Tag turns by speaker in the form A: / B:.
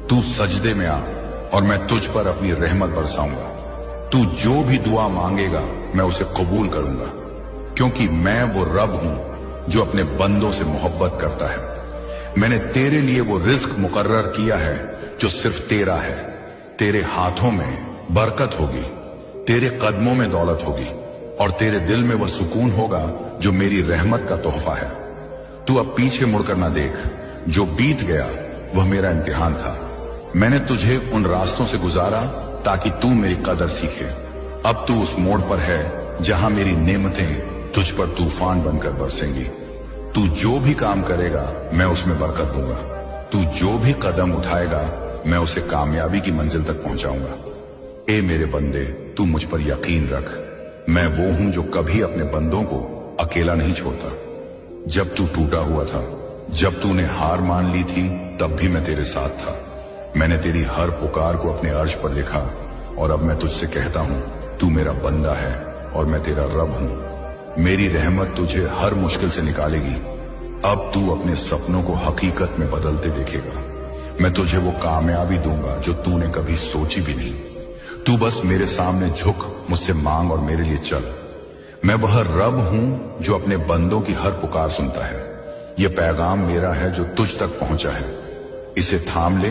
A: तू सजदे में आ और मैं तुझ पर अपनी रहमत बरसाऊंगा। तू जो भी दुआ मांगेगा मैं उसे कबूल करूंगा, क्योंकि मैं वो रब हूं जो अपने बंदों से मोहब्बत करता है। मैंने तेरे लिए वो रिज्क मुकर्रर किया है जो सिर्फ तेरा है। तेरे हाथों में बरकत होगी, तेरे कदमों में दौलत होगी और तेरे दिल में वह सुकून होगा जो मेरी रहमत का तोहफा है। तू अब पीछे मुड़कर ना देख, जो बीत गया वह मेरा इम्तिहान था। मैंने तुझे उन रास्तों से गुजारा ताकि तू मेरी कदर सीखे। अब तू उस मोड़ पर है जहां मेरी नेमतें तुझ पर तूफान बनकर बरसेंगी। तू जो भी काम करेगा मैं उसमें बरकत दूंगा। तू जो भी कदम उठाएगा मैं उसे कामयाबी की मंजिल तक पहुंचाऊंगा। ए मेरे बंदे, तू मुझ पर यकीन रख। मैं वो हूं जो कभी अपने बंदों को अकेला नहीं छोड़ता। जब तू टूटा हुआ था, जब तूने हार मान ली थी, तब भी मैं तेरे साथ था। मैंने तेरी हर पुकार को अपने अर्श पर लिखा और अब मैं तुझसे कहता हूं, तू मेरा बंदा है और मैं तेरा रब हूं। मेरी रहमत तुझे हर मुश्किल से निकालेगी। अब तू अपने सपनों को हकीकत में बदलते देखेगा। मैं तुझे वो कामयाबी दूंगा जो तूने कभी सोची भी नहीं। तू बस मेरे सामने झुक, मुझसे मांग और मेरे लिए चल। मैं वह रब हूं जो अपने बंदों की हर पुकार सुनता है। यह पैगाम मेरा है जो तुझ तक पहुंचा है, इसे थाम ले।